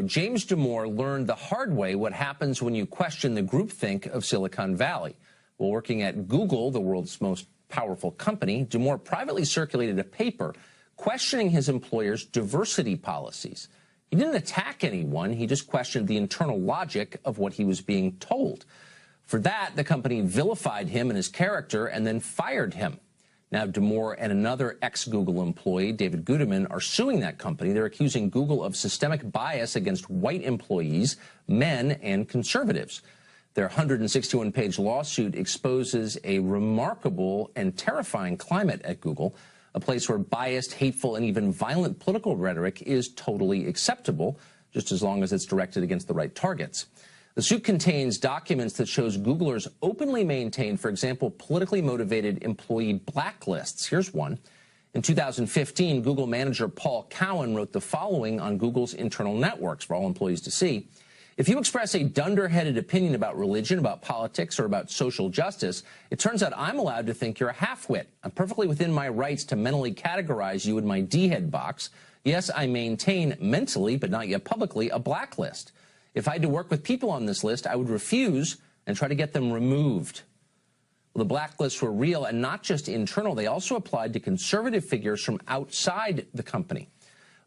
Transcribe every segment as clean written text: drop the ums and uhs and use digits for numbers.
James Damore learned the hard way what happens when you question the groupthink of Silicon Valley. While working at Google, the world's most powerful company, Damore privately circulated a paper questioning his employer's diversity policies. He didn't attack anyone, he just questioned the internal logic of what he was being told. For that, the company vilified him and his character and then fired him. Now, Damore and another ex-Google employee, David Guterman, are suing that company. They're accusing Google of systemic bias against white employees, men, and conservatives. Their 161-page lawsuit exposes a remarkable and terrifying climate at Google, a place where biased, hateful, and even violent political rhetoric is totally acceptable, just as long as it's directed against the right targets. The suit contains documents that shows Googlers openly maintain, for example, politically motivated employee blacklists. Here's one. In 2015, Google manager Paul Cowan wrote the following on Google's internal networks for all employees to see. If you express a dunderheaded opinion about religion, about politics, or about social justice, it turns out I'm allowed to think you're a half-wit. I'm perfectly within my rights to mentally categorize you in my D-head box. Yes, I maintain mentally, but not yet publicly, a blacklist. If I had to work with people on this list, I would refuse and try to get them removed. Well, the blacklists were real and not just internal. They also applied to conservative figures from outside the company.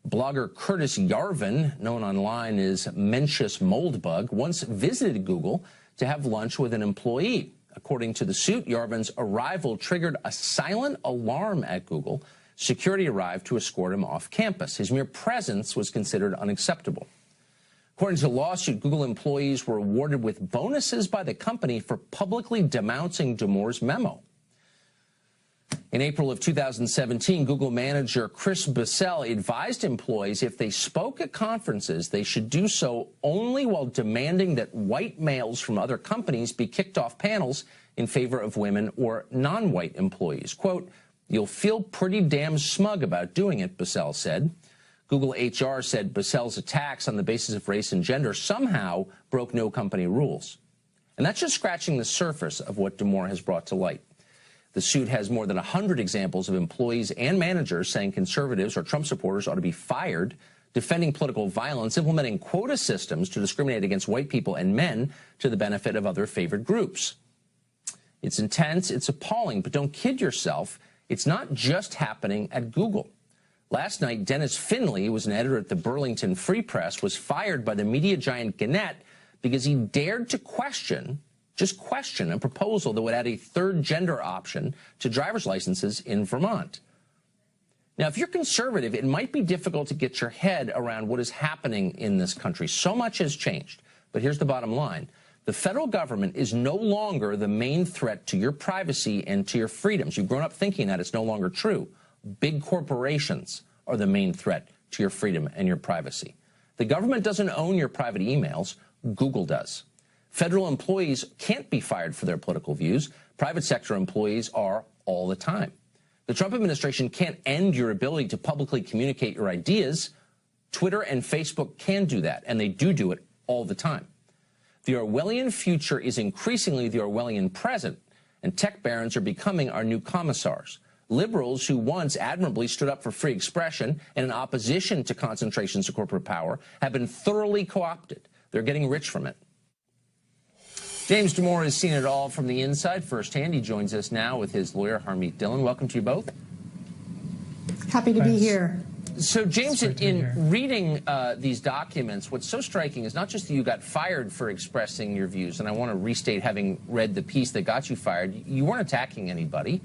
Blogger Curtis Yarvin, known online as Mencius Moldbug, once visited Google to have lunch with an employee. According to the suit, Yarvin's arrival triggered a silent alarm at Google. Security arrived to escort him off campus. His mere presence was considered unacceptable. According to the lawsuit, Google employees were awarded with bonuses by the company for publicly denouncing Damore's memo. In April of 2017, Google manager Chris Bissell advised employees if they spoke at conferences, they should do so only while demanding that white males from other companies be kicked off panels in favor of women or non-white employees. Quote, "You'll feel pretty damn smug about doing it," Bissell said. Google HR said Bissell's attacks on the basis of race and gender somehow broke no company rules. And that's just scratching the surface of what Damore has brought to light. The suit has more than 100 examples of employees and managers saying conservatives or Trump supporters ought to be fired, defending political violence, implementing quota systems to discriminate against white people and men to the benefit of other favored groups. It's intense, it's appalling, but don't kid yourself. It's not just happening at Google. Last night, Dennis Finley, who was an editor at the Burlington Free Press, was fired by the media giant Gannett because he dared to just question a proposal that would add a third gender option to driver's licenses in Vermont. Now, if you're conservative, it might be difficult to get your head around what is happening in this country. So much has changed. But here's the bottom line. The federal government is no longer the main threat to your privacy and to your freedoms. You've grown up thinking that. It's no longer true. Big corporations are the main threat to your freedom and your privacy. The government doesn't own your private emails. Google does. Federal employees can't be fired for their political views. Private sector employees are all the time. The Trump administration can't end your ability to publicly communicate your ideas. Twitter and Facebook can do that, and they do it all the time. The Orwellian future is increasingly the Orwellian present, and tech barons are becoming our new commissars. Liberals who once admirably stood up for free expression and in opposition to concentrations of corporate power have been thoroughly co-opted. They're getting rich from it. James Damore has seen it all from the inside firsthand. He joins us now with his lawyer, Harmeet Dillon. Welcome to you both. Happy to be here. So, James, in reading these documents, what's so striking is not just that you got fired for expressing your views, and I want to restate, having read the piece that got you fired, you weren't attacking anybody.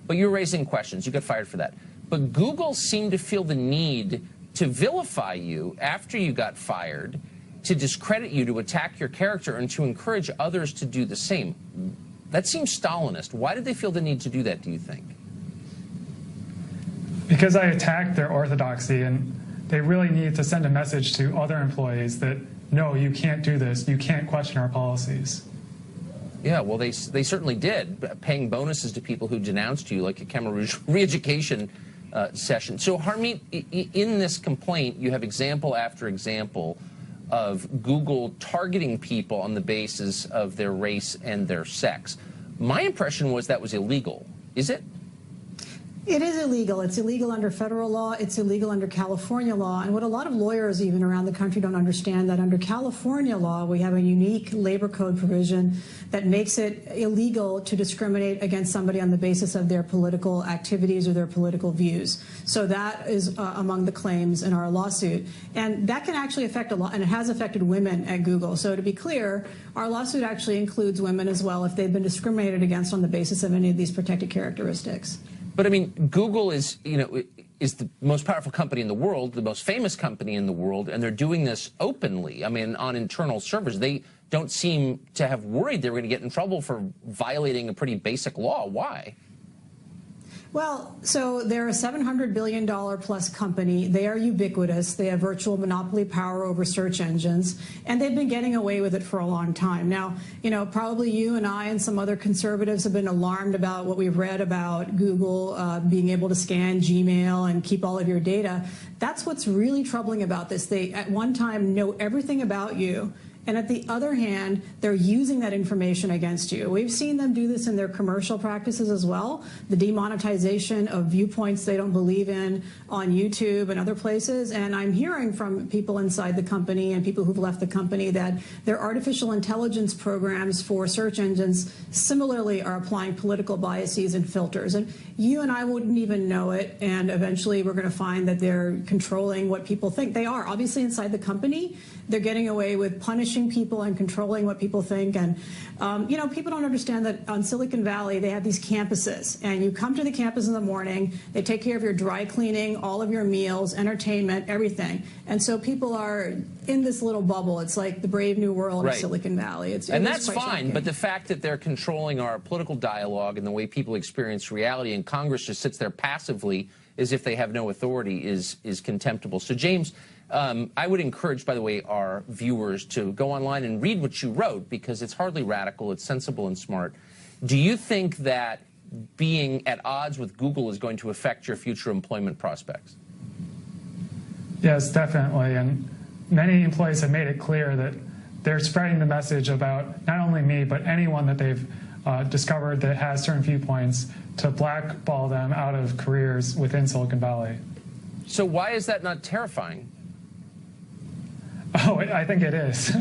But you're raising questions. You got fired for that. But Google seemed to feel the need to vilify you after you got fired, to discredit you, to attack your character, and to encourage others to do the same. That seems Stalinist. Why did they feel the need to do that, do you think? Because I attacked their orthodoxy, and they really needed to send a message to other employees that, no, you can't do this. You can't question our policies. Yeah, well, they certainly did, paying bonuses to people who denounced you, like a Khmer Rouge re-education session. So, Harmeet, in this complaint, you have example after example of Google targeting people on the basis of their race and their sex. My impression was that was illegal. Is it? It is illegal. It's illegal under federal law. It's illegal under California law. And what a lot of lawyers even around the country don't understand, that under California law, we have a unique labor code provision that makes it illegal to discriminate against somebody on the basis of their political activities or their political views. So that is among the claims in our lawsuit. And that can actually affect a lot, and it has affected women at Google. So to be clear, our lawsuit actually includes women as well if they've been discriminated against on the basis of any of these protected characteristics. But I mean, Google is, is the most powerful company in the world, the most famous company in the world, and they're doing this openly. I mean, on internal servers, they don't seem to have worried they were going to get in trouble for violating a pretty basic law. Why? Well, so they're a $700 billion plus company. They are ubiquitous. They have virtual monopoly power over search engines, and they've been getting away with it for a long time. Now, probably you and I and some other conservatives have been alarmed about what we've read about Google being able to scan Gmail and keep all of your data. That's what's really troubling about this. They, at one time, know everything about you. And at the other hand, they're using that information against you. We've seen them do this in their commercial practices as well. The demonetization of viewpoints they don't believe in on YouTube and other places. And I'm hearing from people inside the company and people who've left the company that their artificial intelligence programs for search engines similarly are applying political biases and filters. And you and I wouldn't even know it. And eventually we're going to find that they're controlling what people think. They are. Obviously inside the company, they're getting away with punishing people and controlling what people think. And, people don't understand that on Silicon Valley, they have these campuses. And you come to the campus in the morning, they take care of your dry cleaning, all of your meals, entertainment, everything. And so people are in this little bubble. It's like the brave new world of Silicon Valley. And that's fine, but the fact that they're controlling our political dialogue and the way people experience reality, and Congress just sits there passively as if they have no authority, is contemptible. So, James, I would encourage, by the way, our viewers to go online and read what you wrote, because it's hardly radical, it's sensible and smart. Do you think that being at odds with Google is going to affect your future employment prospects? Yes, definitely. And many employees have made it clear that they're spreading the message about not only me, but anyone that they've discovered that has certain viewpoints, to blackball them out of careers within Silicon Valley. So why is that not terrifying? Oh, I think it is.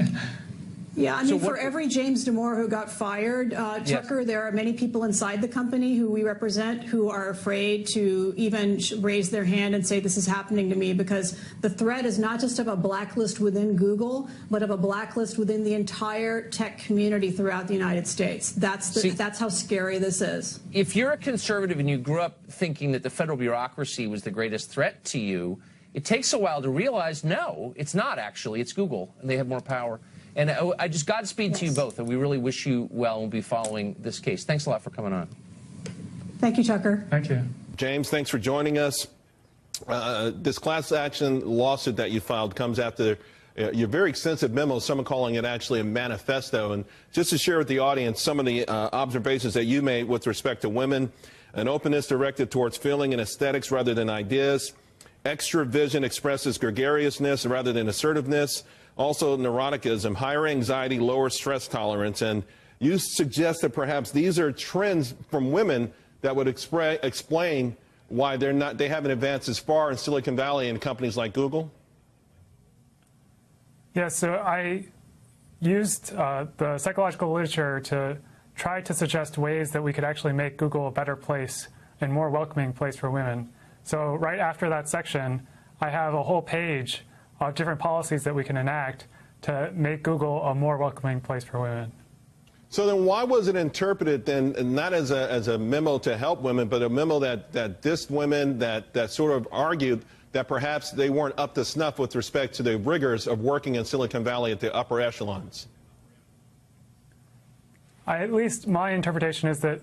Yeah, I mean, for every James Damore who got fired, Tucker, there are many people inside the company who we represent who are afraid to even raise their hand and say this is happening to me, because the threat is not just of a blacklist within Google, but of a blacklist within the entire tech community throughout the United States. That's how scary this is. If you're a conservative and you grew up thinking that the federal bureaucracy was the greatest threat to you, it takes a while to realize, no, it's not actually. It's Google, and they have more power. And I just Godspeed to you both, and we really wish you well, and we'll be following this case. Thanks a lot for coming on. Thank you, Tucker. Thank you. James, thanks for joining us. This class action lawsuit that you filed comes after your very extensive memo, someone calling it actually a manifesto. And just to share with the audience some of the observations that you made with respect to women: an openness directed towards feeling and aesthetics rather than ideas; extra vision expresses gregariousness rather than assertiveness; also neuroticism, higher anxiety, lower stress tolerance. And you suggest that perhaps these are trends from women that would explain why they haven't advanced as far in Silicon Valley and companies like Google? Yeah, so I used the psychological literature to try to suggest ways that we could actually make Google a better place and more welcoming place for women. So right after that section, I have a whole page of different policies that we can enact to make Google a more welcoming place for women. So then why was it interpreted then not as a memo to help women, but a memo that dissed women, that sort of argued that perhaps they weren't up to snuff with respect to the rigors of working in Silicon Valley at the upper echelons? At least my interpretation is that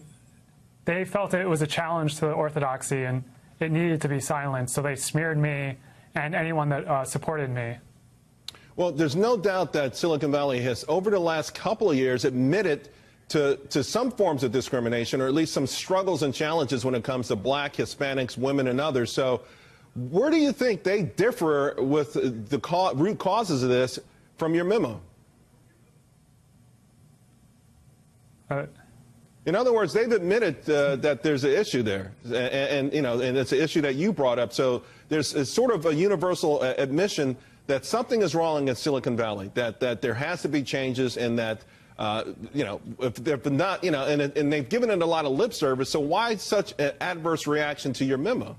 they felt it was a challenge to the orthodoxy and it needed to be silenced, so they smeared me and anyone that supported me. Well, there's no doubt that Silicon Valley has, over the last couple of years, admitted to some forms of discrimination, or at least some struggles and challenges when it comes to black, Hispanics, women, and others. So where do you think they differ with the root causes of this from your memo? In other words, they've admitted that there's an issue there, and you know, and it's an issue that you brought up. So there's sort of a universal admission that something is wrong in Silicon Valley, that there has to be changes, and that you know, if they're not, you know, and they've given it a lot of lip service. So why such an adverse reaction to your memo?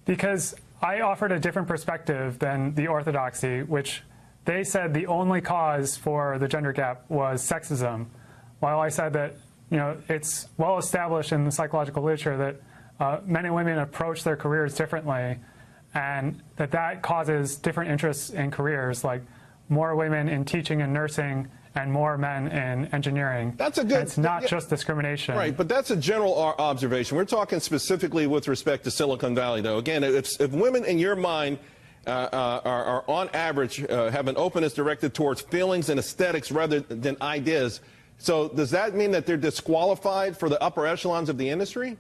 Because I offered a different perspective than the orthodoxy, which they said the only cause for the gender gap was sexism, while I said that, you know, it's well established in the psychological literature that men and women approach their careers differently, and that causes different interests in careers, like more women in teaching and nursing and more men in engineering. That's a good. It's not just discrimination. Right, but that's a general observation. We're talking specifically with respect to Silicon Valley, though. Again, if women in your mind are on average have an openness directed towards feelings and aesthetics rather than ideas, so does that mean that they're disqualified for the upper echelons of the industry?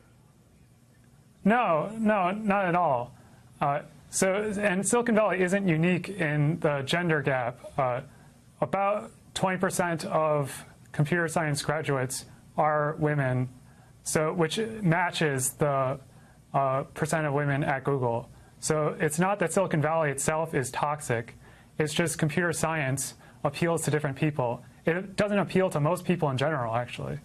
No, not at all. And Silicon Valley isn't unique in the gender gap. About 20% of computer science graduates are women, so which matches the percent of women at Google. So it's not that Silicon Valley itself is toxic. It's just computer science appeals to different people. It doesn't appeal to most people in general, actually.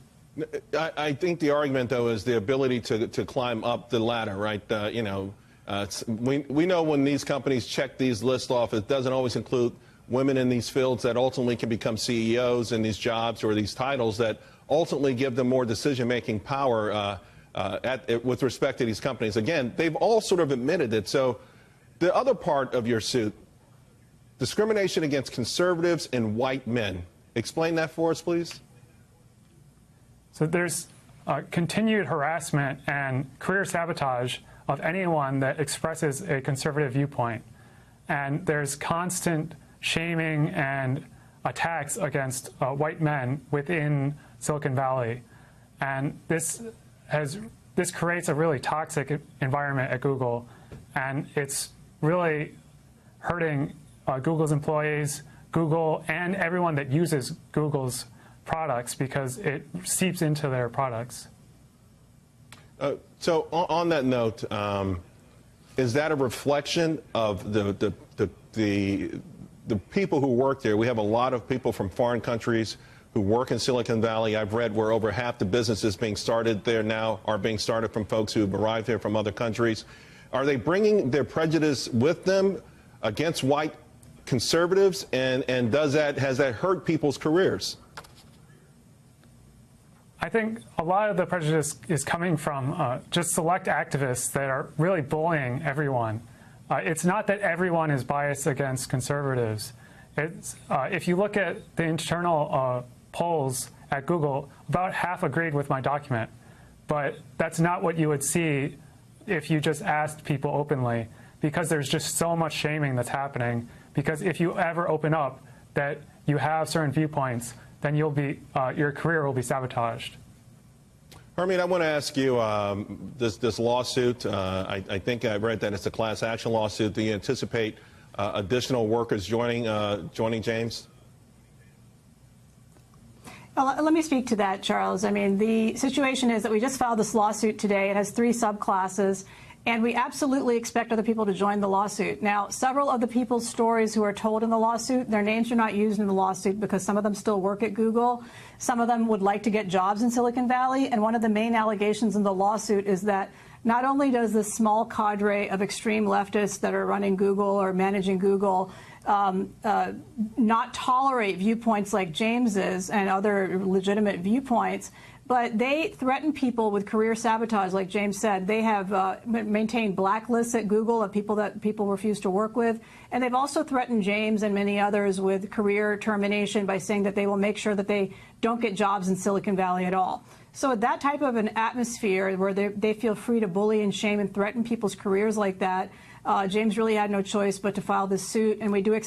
I think the argument, though, is the ability to climb up the ladder, right? You know, we know when these companies check these lists off, it doesn't always include women in these fields that ultimately can become CEOs in these jobs or these titles that ultimately give them more decision-making power with respect to these companies. Again, they've all sort of admitted it. So the other part of your suit, discrimination against conservatives and white men. Explain that for us, please. So there's continued harassment and career sabotage of anyone that expresses a conservative viewpoint. And there's constant shaming and attacks against white men within Silicon Valley. And this creates a really toxic environment at Google. And it's really hurting Google's employees, Google, and everyone that uses Google's products, because it seeps into their products. So on that note, is that a reflection of the people who work there? We have a lot of people from foreign countries who work in Silicon Valley. I've read where over half the businesses being started there now are being started from folks who have arrived here from other countries. Are they bringing their prejudice with them against white conservatives, and has that hurt people's careers? I think a lot of the prejudice is coming from just select activists that are really bullying everyone. It's not that everyone is biased against conservatives. If you look at the internal polls at Google, about half agreed with my document. But that's not what you would see if you just asked people openly, because there's just so much shaming that's happening. Because if you ever open up that you have certain viewpoints, then you'll be, your career will be sabotaged. Hermine, I want to ask you, this lawsuit, I think I read that it's a class action lawsuit. Do you anticipate additional workers joining James? Well, let me speak to that, Charles. I mean, the situation is that we just filed this lawsuit today. It has 3 subclasses. And we absolutely expect other people to join the lawsuit. Now, several of the people's stories who are told in the lawsuit, their names are not used in the lawsuit because some of them still work at Google. Some of them would like to get jobs in Silicon Valley. And one of the main allegations in the lawsuit is that not only does this small cadre of extreme leftists that are running Google or managing Google not tolerate viewpoints like James's and other legitimate viewpoints, but they threaten people with career sabotage, like James said. They have maintained blacklists at Google of people that people refuse to work with. And they've also threatened James and many others with career termination by saying that they will make sure that they don't get jobs in Silicon Valley at all. So that type of an atmosphere where they feel free to bully and shame and threaten people's careers like that, James really had no choice but to file this suit. And we do expect